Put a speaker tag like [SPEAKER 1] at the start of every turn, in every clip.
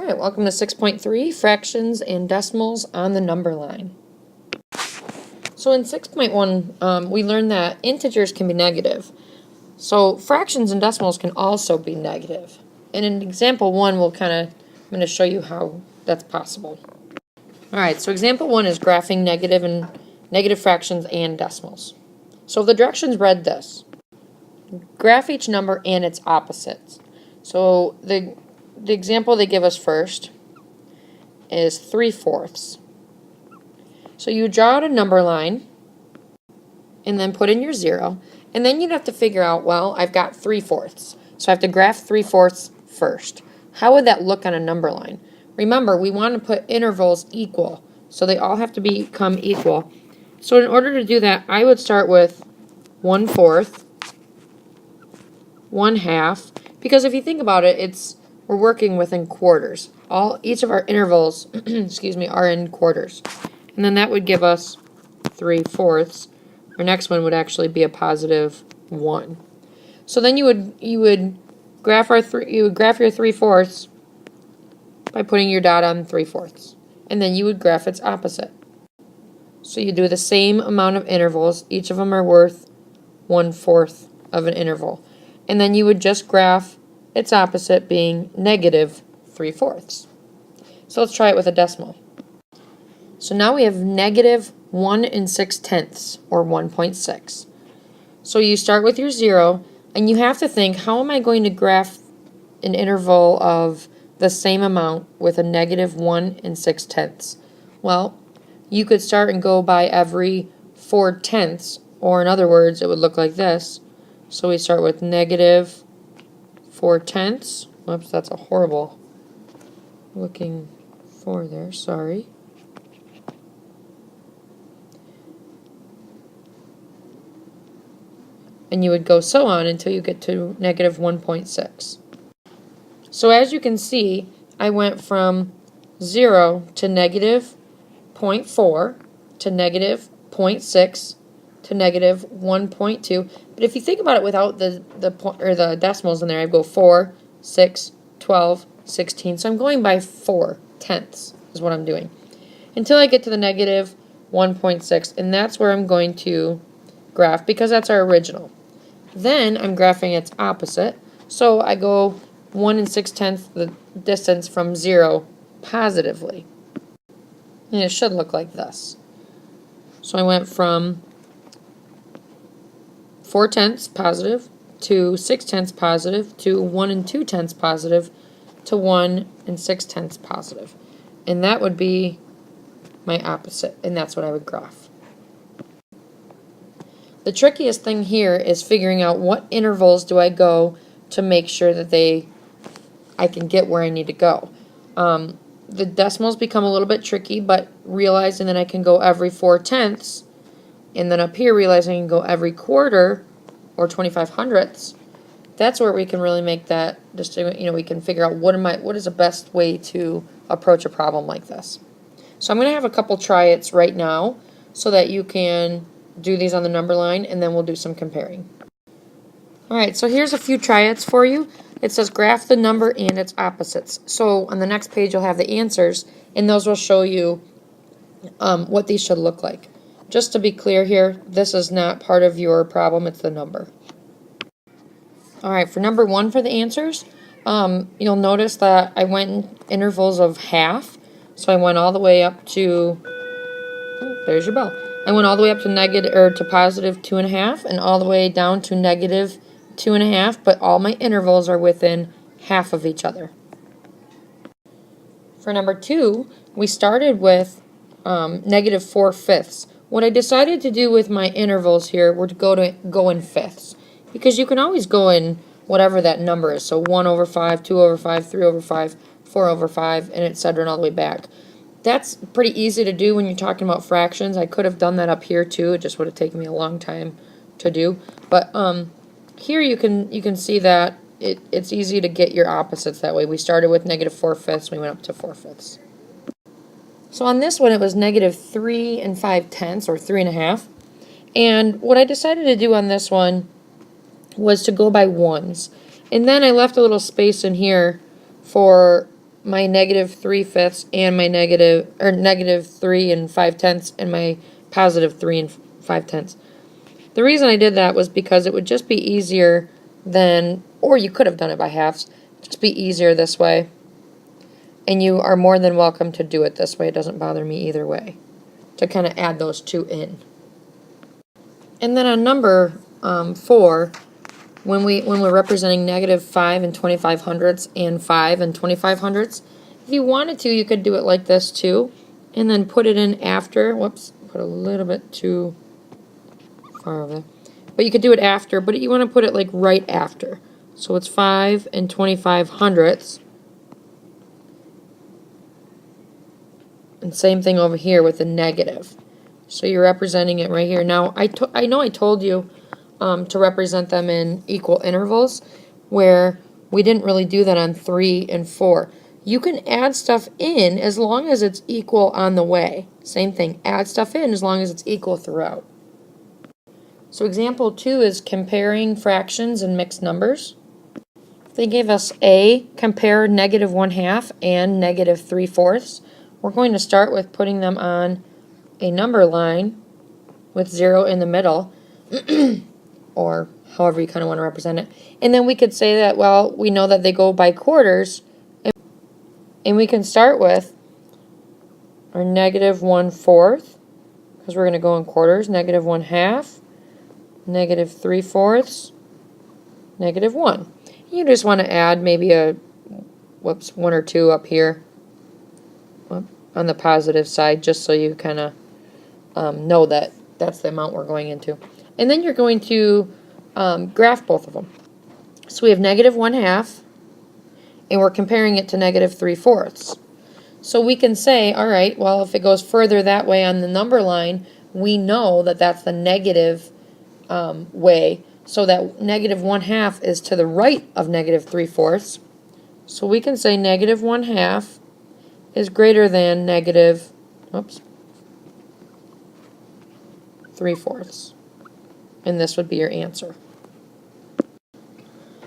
[SPEAKER 1] All right, welcome to 6.3, fractions and decimals on the number line. So in 6.1, we learned that integers can be negative. So fractions and decimals can also be negative. And in example 1, I'm going to show you how that's possible. All right, so example 1 is graphing negative fractions and decimals. So the directions read this. Graph each number and its opposites. So the example they give us first is 3/4. So you draw out a number line and then put in your 0, and then you'd have to figure out, well, I've got 3/4, so I have to graph 3/4 first. How would that look on a number line? Remember, we want to put intervals equal, so they all have to become equal. So in order to do that, I would start with 1/4, 1/2, because if you think about it, we're working within quarters. Each of our intervals, excuse me, are in quarters. And then that would give us 3/4. Our next one would actually be a positive 1. So then you would graph your 3/4 by putting your dot on 3/4. And then you would graph its opposite. So you do the same amount of intervals. Each of them are worth 1/4 of an interval. And then you would just graph its opposite, being negative 3/4. So let's try it with a decimal. So now we have negative 1 6/10, or 1.6. So you start with your 0, and you have to think, how am I going to graph an interval of the same amount with a negative 1 6/10? Well, you could start and go by every 4/10, or in other words, it would look like this. So we start with negative 4/10. Whoops, that's a horrible looking 4 there, sorry. And you would go so on until you get to negative 1.6. So as you can see, I went from 0 to negative 0.4 to negative 0.6 to negative 1.2. But if you think about it without the decimals in there, I go 4, 6, 12, 16. So I'm going by 4/10 is what I'm doing, until I get to the negative 1.6, and that's where I'm going to graph, because that's our original. Then I'm graphing its opposite, so I go 1 6/10 the distance from 0 positively. And it should look like this. So I went from 4/10 positive to 6/10 positive to 1 2/10 positive to 1 6/10 positive. And that would be my opposite, and that's what I would graph. The trickiest thing here is figuring out what intervals do I go to make sure that I can get where I need to go. The decimals become a little bit tricky, but realizing that I can go every 4/10, and then up here realizing I can go every quarter, or 25/100, that's where we can really make that we can figure out what is the best way to approach a problem like this. So I'm going to have a couple try-its right now so that you can do these on the number line, and then we'll do some comparing. Alright, so here's a few try-its for you. It says graph the number and its opposites. So on the next page you'll have the answers, and those will show you what these should look like. Just to be clear here, this is not part of your problem, it's the number. Alright, for number 1 for the answers, you'll notice that I went in intervals of half. So I went all the way up to, there's your bell. I went all the way up to positive 2.5, and all the way down to negative 2.5, but all my intervals are within half of each other. For number 2, we started with negative 4/5. What I decided to do with my intervals here were to go in fifths, because you can always go in whatever that number is. So 1/5, 2/5, 3/5, 4/5, and etc., and all the way back. That's pretty easy to do when you're talking about fractions. I could have done that up here too. It just would have taken me a long time to do. But here you can see that it's easy to get your opposites that way. We started with negative 4/5, we went up to 4/5. So on this one it was negative 3 5/10, or 3.5. And what I decided to do on this one was to go by ones. And then I left a little space in here for my negative 3/5 and my negative 3 and 5/10 and my positive 3 and 5/10. The reason I did that was because it would just be easier than, or you could have done it by halves, just be easier this way. And you are more than welcome to do it this way. It doesn't bother me either way, to kind of add those two in. And then on number 4, when we're representing negative 5 and 25/100ths and 5 and 25/100ths, if you wanted to, you could do it like this too, and then put it in after. Whoops, put a little bit too far over there. But you could do it after, but you want to put it like right after. So it's 5 and 25/100ths. And same thing over here with the negative. So you're representing it right here. Now, I know I told you to represent them in equal intervals, where we didn't really do that on 3 and 4. You can add stuff in as long as it's equal on the way. Same thing, add stuff in as long as it's equal throughout. So example 2 is comparing fractions and mixed numbers. They gave us A, compare negative 1/2 and negative 3/4. We're going to start with putting them on a number line with 0 in the middle, or however you kind of want to represent it. And then we could say that, well, we know that they go by quarters, and we can start with our negative 1/4, because we're going to go in quarters, negative 1/2, negative 3/4, negative 1. You just want to add maybe a, 1 or 2 up here on the positive side, just so you kind of know that that's the amount we're going into. And then you're going to graph both of them. So we have negative 1/2, and we're comparing it to negative 3/4. So we can say, all right, well, if it goes further that way on the number line, we know that that's the negative way. So that negative 1/2 is to the right of negative 3/4. So we can say negative 1/2 is greater than negative, 3/4. And this would be your answer.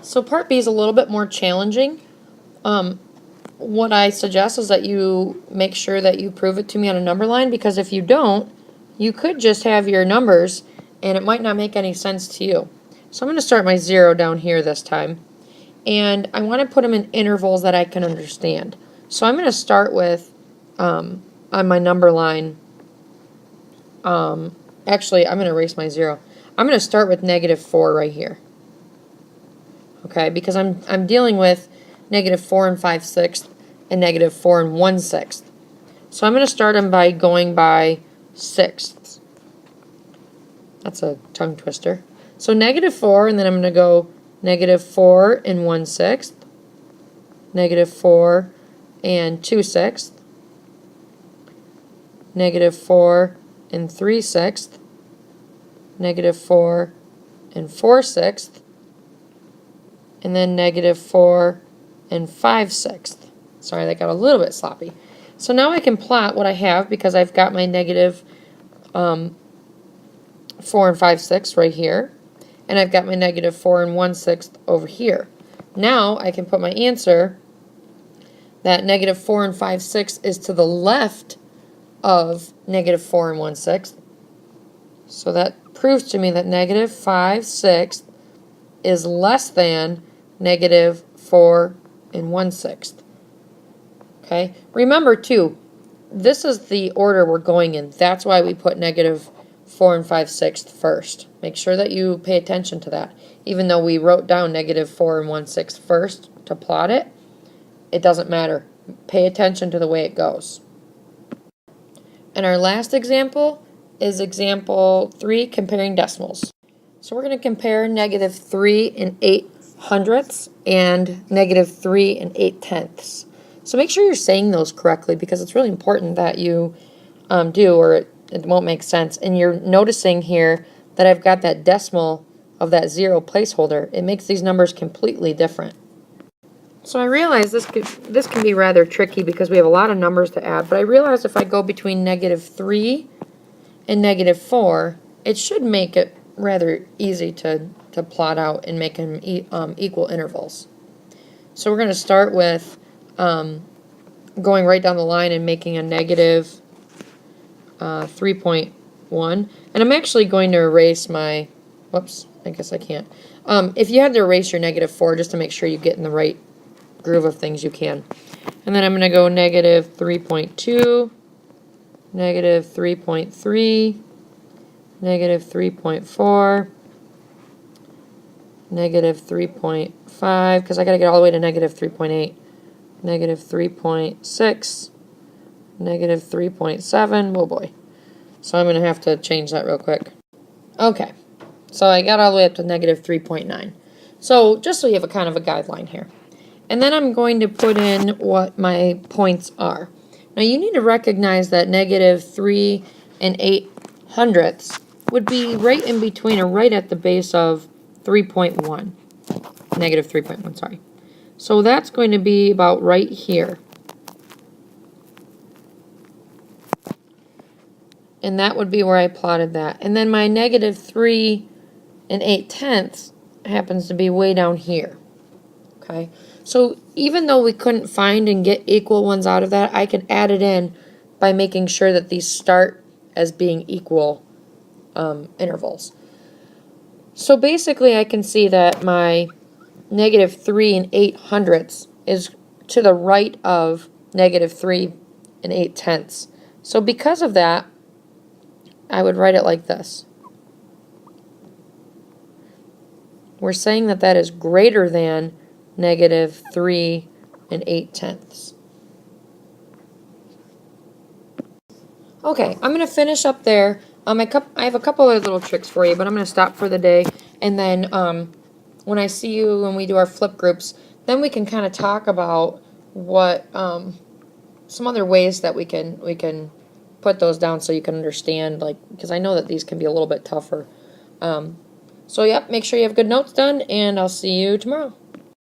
[SPEAKER 1] So part B is a little bit more challenging. What I suggest is that you make sure that you prove it to me on a number line, because if you don't, you could just have your numbers and it might not make any sense to you. So I'm going to start my 0 down here this time, and I want to put them in intervals that I can understand. So I'm going to start with, on my number line, actually I'm going to erase my 0. I'm going to start with negative 4 right here. Okay, because I'm dealing with negative 4 and 5/6 and negative 4 and 1/6. So I'm going to start them by going by sixths. That's a tongue twister. So negative 4, and then I'm going to go negative 4 and 1/6, negative 4 and 2/6, negative 4 and 3/6, negative 4 and 4/6, and then negative 4 and 5/6. Sorry, that got a little bit sloppy. So now I can plot what I have, because I've got my negative 4 and 5/6 right here, and I've got my negative 4 and 1/6 over here. Now I can put my answer that negative 4 and 5/6 is to the left of negative 4 and 1/6. So that proves to me that negative 5/6 is less than negative 4 and 1/6. Okay, remember too, this is the order we're going in. That's why we put negative 4 and 5/6 first. Make sure that you pay attention to that. Even though we wrote down negative 4 and 1/6 first to plot it, it doesn't matter. Pay attention to the way it goes. And our last example is example 3, comparing decimals. So we're going to compare negative 3 and 8/100ths and negative 3 and 8/10ths. So make sure you're saying those correctly, because it's really important that you do, or it won't make sense. And you're noticing here that I've got that decimal of that 0 placeholder. It makes these numbers completely different. So I realize this can be rather tricky, because we have a lot of numbers to add, but I realize if I go between negative 3 and negative 4, it should make it rather easy to plot out and make them equal intervals. So we're going to start with going right down the line and making a negative 3.1. And I'm actually going to erase my, whoops, I guess I can't. If you had to erase your negative 4 just to make sure you get in the right groove of things, you can. And then I'm going to go negative 3.2, negative 3.3, negative 3.4, negative 3.5, because I got to get all the way to negative 3.8, negative 3.6, negative 3.7, oh boy. So I'm going to have to change that real quick. Okay, so I got all the way up to negative 3.9. So just so you have a kind of a guideline here. And then I'm going to put in what my points are. Now you need to recognize that negative 3 and 8/100ths would be right in between or right at the base of 3.1. Negative 3.1, sorry. So that's going to be about right here. And that would be where I plotted that. And then my negative 3 and 8/10ths happens to be way down here. Okay, so even though we couldn't find and get equal ones out of that, I can add it in by making sure that these start as being equal intervals. So basically I can see that my negative 3 and 8/100ths is to the right of negative 3 and 8/10ths. So because of that, I would write it like this. We're saying that that is greater than negative 3 and 8/10ths. Okay, I'm going to finish up there. I have a couple of little tricks for you, but I'm going to stop for the day. And then when I see you when we do our flip groups, then we can kind of talk about what some other ways that we can put those down so you can understand, like, because I know that these can be a little bit tougher. So, yep, make sure you have good notes done, and I'll see you tomorrow.